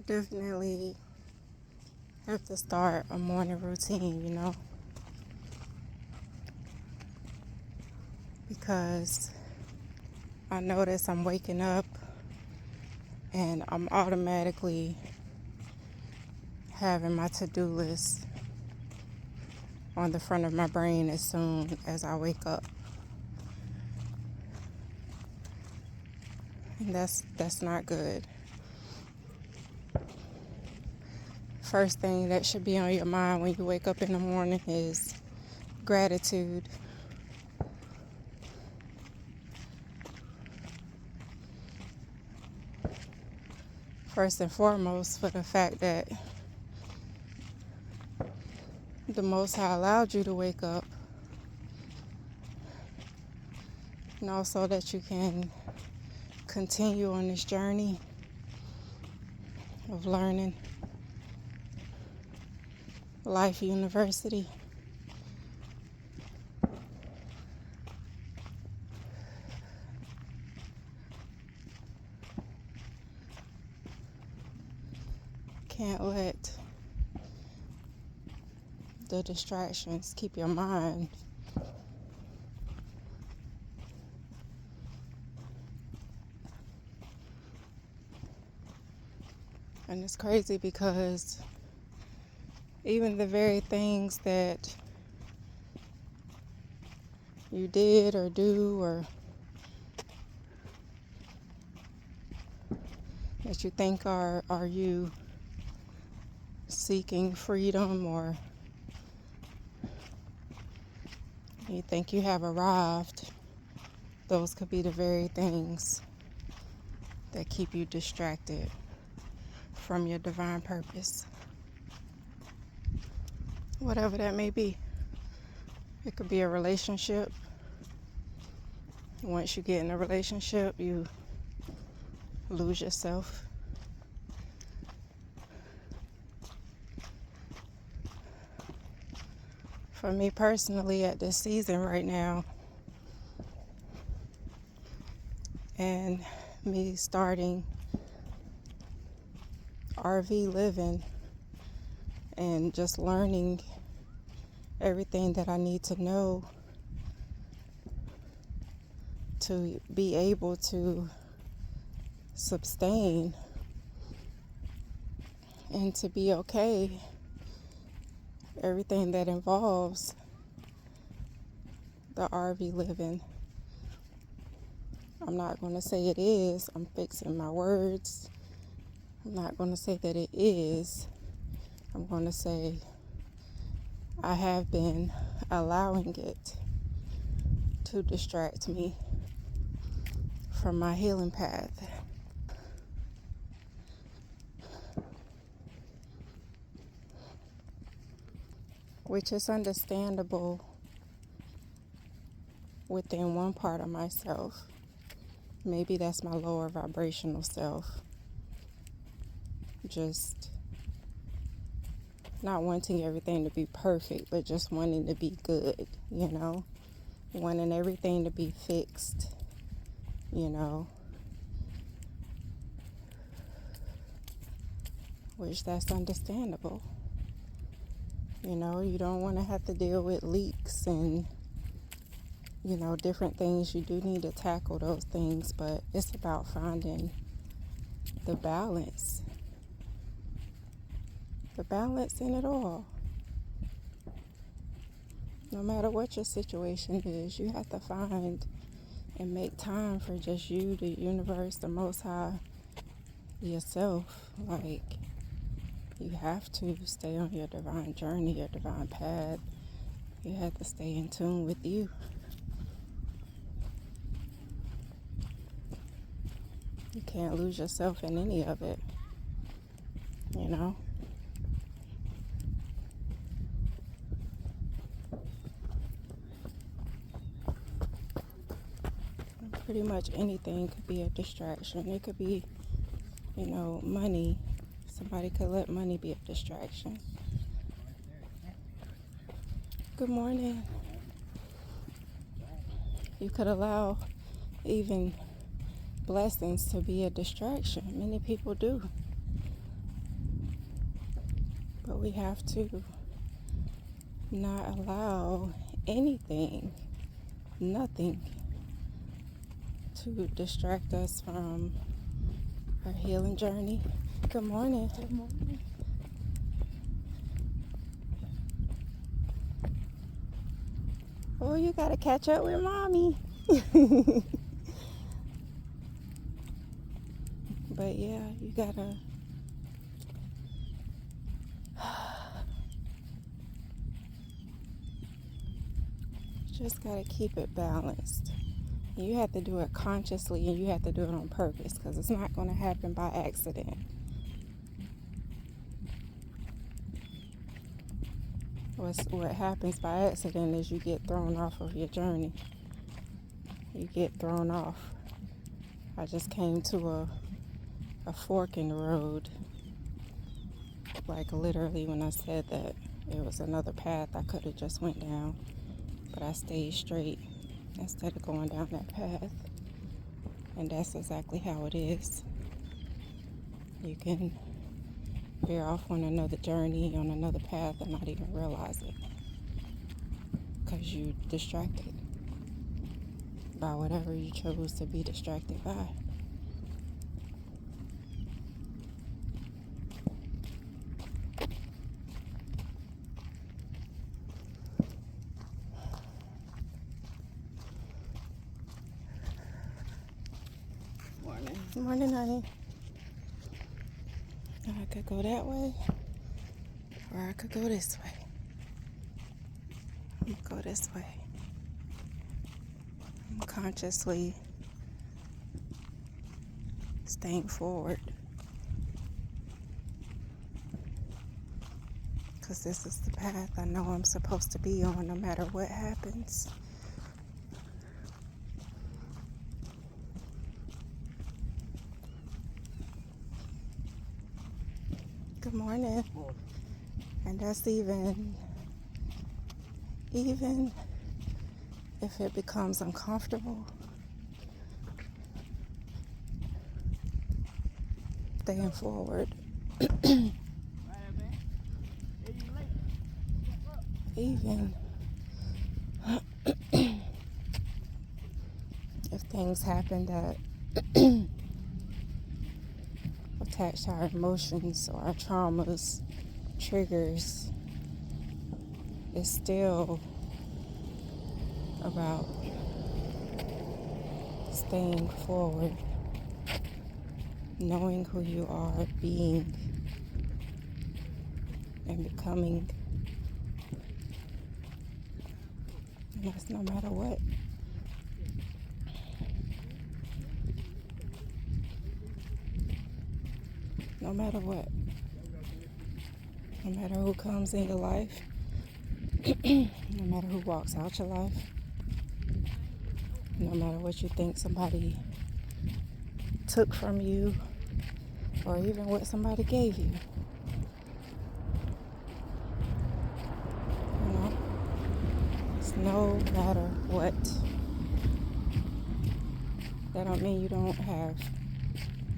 definitely have to start a morning routine, because I notice I'm waking up and I'm automatically having my to-do list on the front of my brain as soon as I wake up. And that's not good. First thing that should be on your mind when you wake up in the morning is gratitude. First and foremost, for the fact that the Most High allowed you to wake up, and also that you can continue on this journey of learning. Life University. Can't let the distractions keep your mind and it's crazy because even the very things that you did or do or that you think are you seeking freedom, or you think you have arrived, those could be the very things that keep you distracted from your divine purpose. Whatever that may be. It could be a relationship. Once you get in a relationship, you lose yourself. For me personally, at this season right now, and me starting RV living and just learning everything that I need to know to be able to sustain and to be okay, everything that involves the RV living. I'm not going to say it is. I'm fixing my words. I'm not going to say that it is. I'm going to say I have been allowing it to distract me from my healing path. Which is understandable within one part of myself. Maybe that's my lower vibrational self. Just not wanting everything to be perfect, but just wanting to be good, wanting everything to be fixed, which that's understandable. You don't want to have to deal with leaks and, different things. You do need to tackle those things, but it's about finding the balance. The balance in it all. No matter what your situation is, you have to find and make time for just you, the universe, the Most High, yourself. Like, you have to stay on your divine journey, your divine path. You have to stay in tune with you. You can't lose yourself in any of it, Pretty much anything could be a distraction. It could be, money. Somebody could let money be a distraction. Good morning. You could allow even blessings to be a distraction. Many people do. But we have to not allow anything, nothing, to distract us from our healing journey. Good morning. Good morning. Oh, you gotta catch up with mommy. But yeah, you gotta just gotta keep it balanced. You have to do it consciously, and you have to do it on purpose, because it's not going to happen by accident. What happens by accident is you get thrown off of your journey. You get thrown off. I just came to a fork in the road. Like literally when I said that it was another path I could have just went down. But I stayed straight instead of going down that path. And that's exactly how it is. You can veer off on another journey, on another path, and not even realize it. Because you distracted by whatever you chose to be distracted by. Morning. Good morning, honey. I could go that way, or I could go this way. I'm gonna go this way. I'm consciously staying forward, because this is the path I know I'm supposed to be on no matter what happens. Good morning. And that's even if it becomes uncomfortable, staying forward. Even if things happen that attach to our emotions or our traumas, triggers, it's still about staying forward, knowing who you are, being and becoming. And that's no matter what. No matter what. No matter who comes in your life. No matter who walks out your life. No matter what you think somebody took from you, or even what somebody gave you. You know? It's no matter what. That don't mean you don't have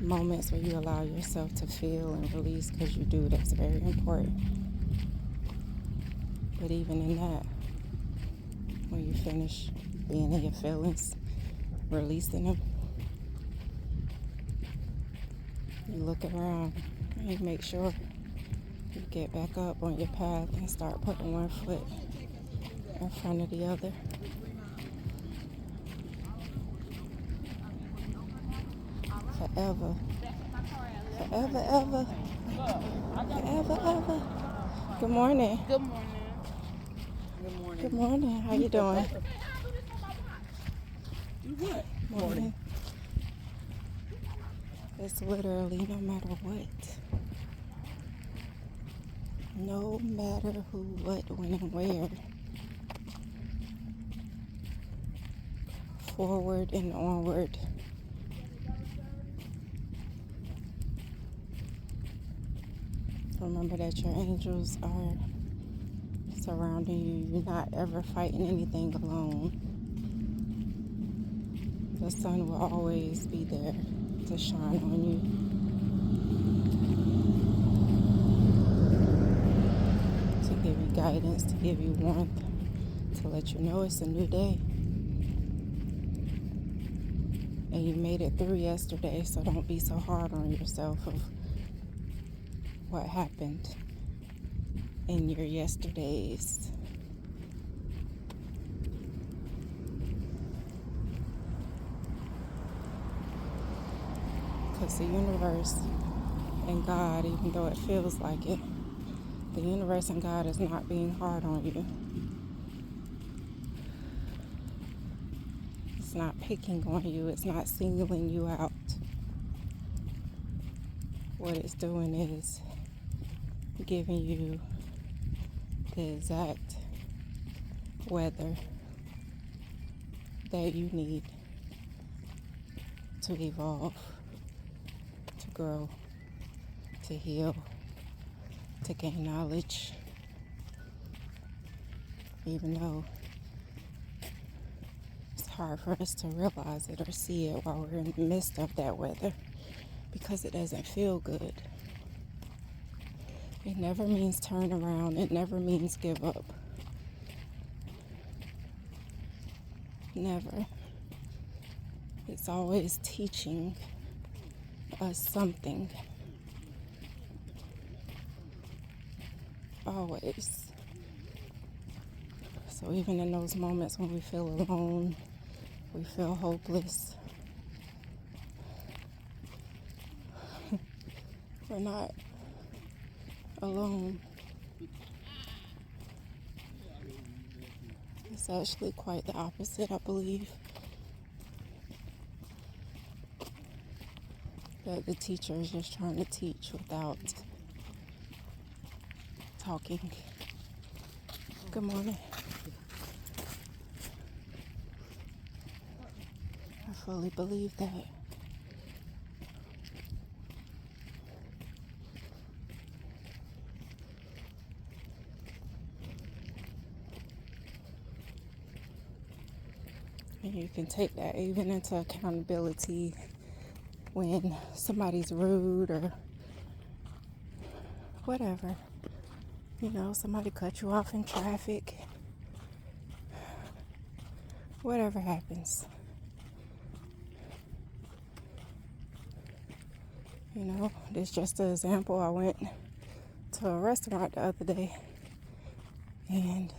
moments where you allow yourself to feel and release, because you do. That's very important. But even in that, when you finish being in your feelings, releasing them, you look around and you make sure you get back up on your path and start putting one foot in front of the other. Forever. Forever, ever. Forever, ever. Good morning. Good morning. Good morning. Good morning. How you doing? You good? Morning. It's literally no matter what. No matter who, what, when, and where. Forward and onward. Remember that your angels are surrounding you. You're not ever fighting anything alone. The sun will always be there to shine on you. guidance, to give you warmth, to let you know it's a new day. And you made it through yesterday, so don't be so hard on yourself of what happened in your yesterdays. Because the universe and God, even though it feels like it, the universe and God is not being hard on you. It's not picking on you. It's not singling you out. What it's doing is giving you the exact weather that you need to evolve, to grow, to heal, to gain knowledge. Even though it's hard for us to realize it or see it while we're in the midst of that weather, because it doesn't feel good. It never means turn around. It never means give up. Never. It's always teaching us something. Always. So even in those moments when we feel alone, we feel hopeless, we're not alone. It's actually quite the opposite, I believe. That the teacher is just trying to teach without talking. Good morning. I fully believe that. And you can take that even into accountability when somebody's rude or whatever. You know, somebody cut you off in traffic. Whatever happens. You know, this is just an example. I went to a restaurant the other day and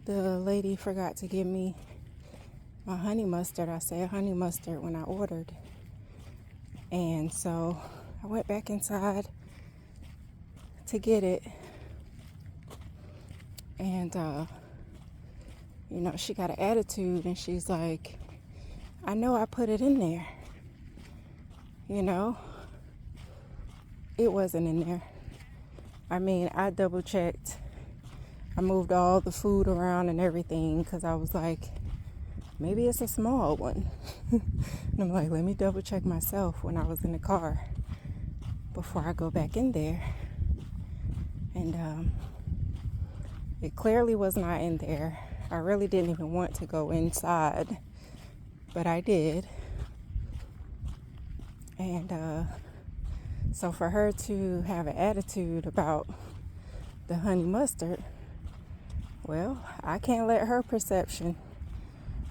the lady forgot to give me my honey mustard. I said honey mustard when I ordered. And so I went back inside to get it. And, you know, she got an attitude and she's like, I know I put it in there. You know, it wasn't in there. I mean, I double checked. I moved all the food around and everything because I was like, maybe it's a small one. And I'm like, let me double check myself when I was in the car before I go back in there. And it clearly was not in there. I really didn't even want to go inside, but I did. And so for her to have an attitude about the honey mustard, well, I can't let her perception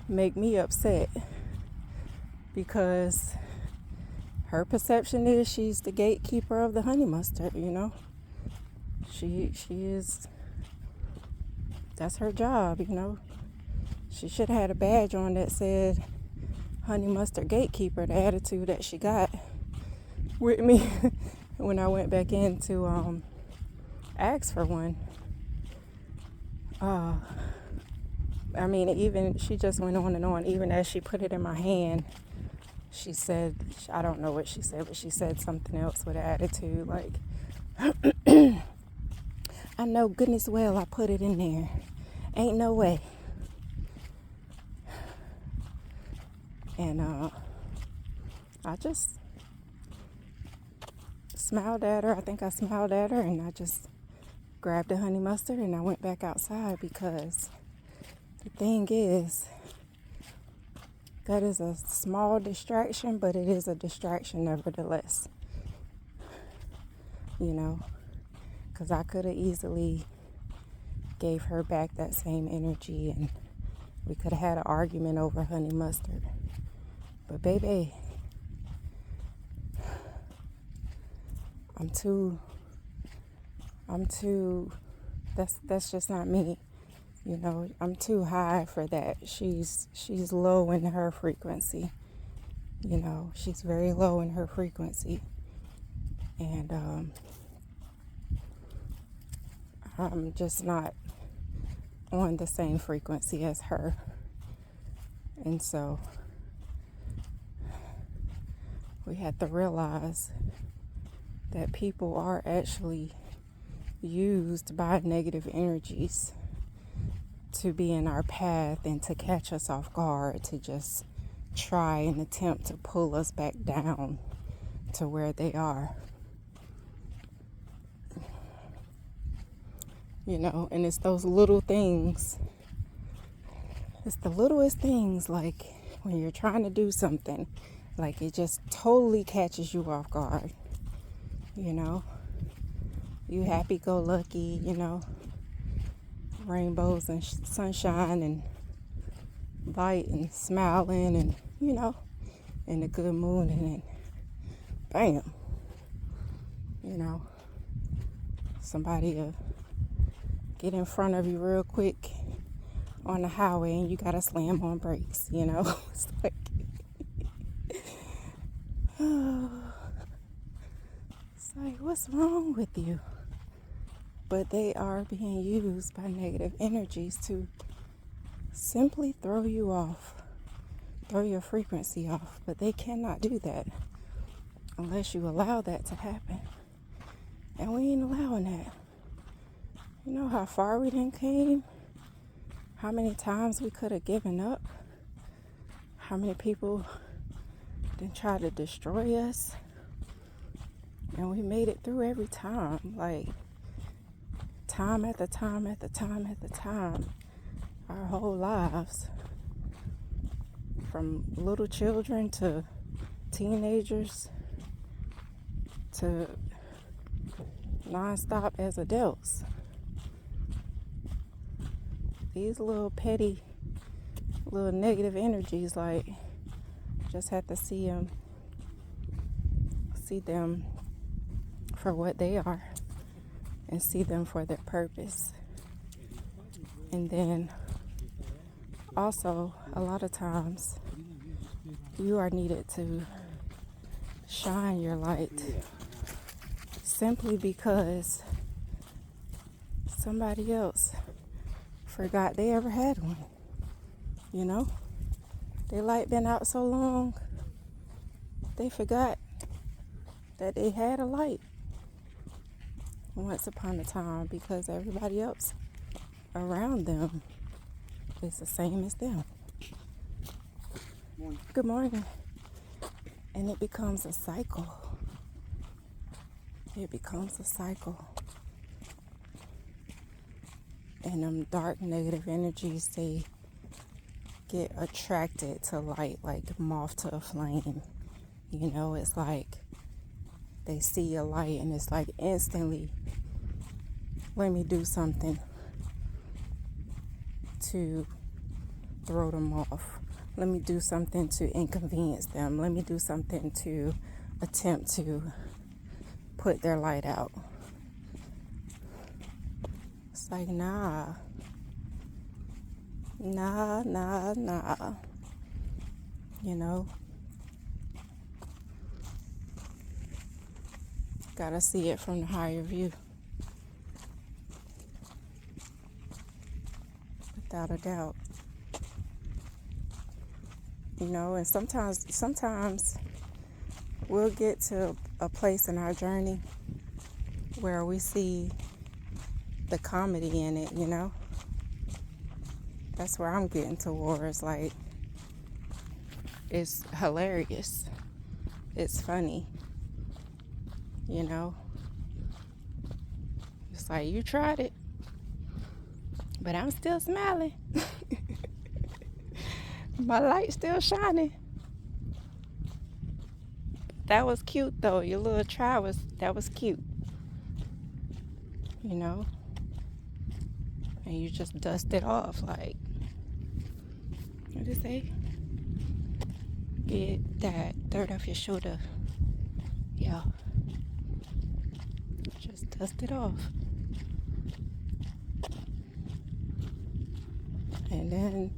make me upset, because her perception is she's the gatekeeper of the honey mustard, you know. She is, that's her job, you know. She should have had a badge on that said honey mustard gatekeeper. The attitude that she got with me when I went back in to ask for one. I mean, even she just went on and on. Even as she put it in my hand, she said, I don't know what she said, but she said something else with an attitude like, I know goodness well I put it in there. Ain't no way. And I just smiled at her. I think I smiled at her, and I just grabbed the honey mustard and I went back outside, because the thing is, that is a small distraction, but it is a distraction nevertheless. You know, because I could have easily gave her back that same energy, and we could have had an argument over honey mustard. But baby, I'm too, that's just not me. You know, I'm too high for that. She's low in her frequency. You know, she's very low in her frequency. And I'm just not on the same frequency as her. And so we have to realize that people are actually used by negative energies to be in our path and to catch us off guard, to just try and attempt to pull us back down to where they are. You know, and it's those little things. It's the littlest things, like when you're trying to do something, like it just totally catches you off guard. You know, you happy-go-lucky, you know, rainbows and sunshine and light and smiling and, you know, in a good mood, and then bam, you know, somebody get in front of you real quick on the highway and you gotta slam on brakes, you know. It's like, it's like, what's wrong with you? But they are being used by negative energies to simply throw you off, throw your frequency off. But they cannot do that unless you allow that to happen. And we ain't allowing that. You know how far we done came? How many times we could have given up? How many people done tried to destroy us? And we made it through every time. Like, time after time after time after time. Our whole lives. From little children to teenagers to non-stop as adults. These little petty, little negative energies, like, just have to see them for what they are and see them for their purpose. And then also, a lot of times, you are needed to shine your light simply because somebody else forgot they ever had one. You know, their light been out so long, they forgot that they had a light once upon a time, because everybody else around them is the same as them. Morning. Good morning. And it becomes a cycle. It becomes a cycle. And them dark negative energies, they get attracted to light like moth to a flame. You know, it's like they see a light and it's like instantly, let me do something to throw them off. Let me do something to inconvenience them. Let me do something to attempt to put their light out. It's like, nah. You know? Gotta see it from the higher view. Without a doubt. You know, and sometimes we'll get to a place in our journey where we see the comedy in it, you know? That's where I'm getting towards. Like, it's hilarious. It's funny. You know? It's like, you tried it, but I'm still smiling. My light's still shining. That was cute though. Your little try was cute. You know? and you just dust it off. Like, what do you say? Get that dirt off your shoulder. Yeah. Just dust it off. And then,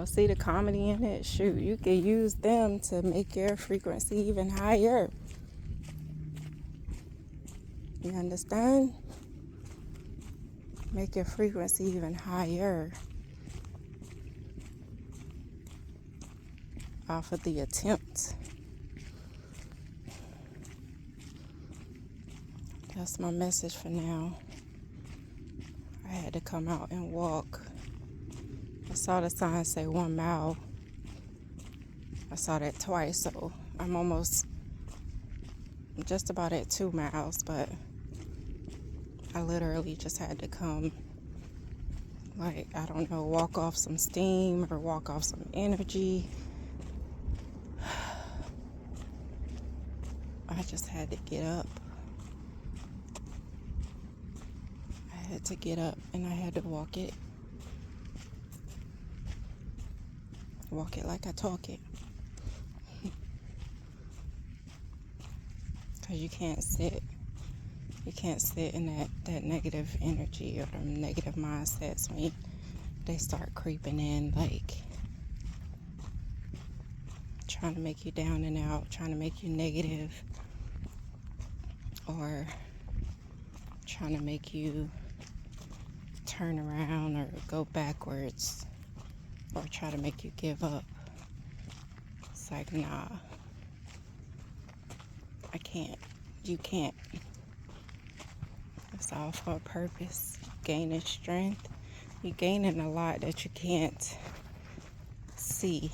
see the comedy in it. Shoot, you can use them to make your frequency even higher. You understand? Make your frequency even higher off of the attempt. That's my message for now. I had to come out and walk. I saw the sign say 1 mile. I saw that twice, so I'm just about at 2 miles, but I literally just had to come, like, I don't know, walk off some steam or walk off some energy. I just had to get up. I had to get up and I had to walk it. Walk it like I talk it. Because you can't sit in that negative energy or them negative mindsets when they start creeping in, like trying to make you down and out, trying to make you negative, or trying to make you turn around or go backwards, or try to make you give up. It's like, nah, I can't. You can't. It's all for a purpose. Gaining strength. You're gaining a lot that you can't see.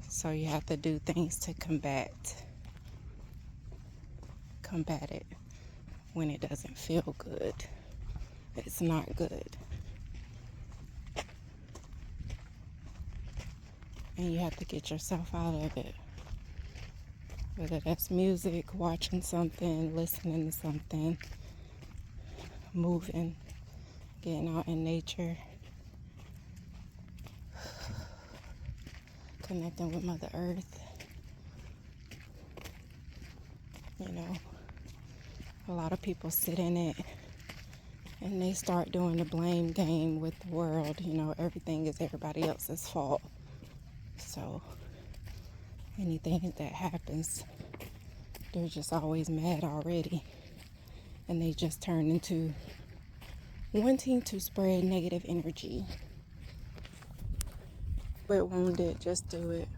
So you have to do things to combat it when it doesn't feel good. It's not good. And you have to get yourself out of it. Whether that's music, watching something, listening to something, moving, getting out in nature, connecting with Mother Earth. A lot of people sit in it and they start doing the blame game with the world. Everything is everybody else's fault. So anything that happens, they're just always mad already. And they just turn into wanting to spread negative energy. But wounded, just do it.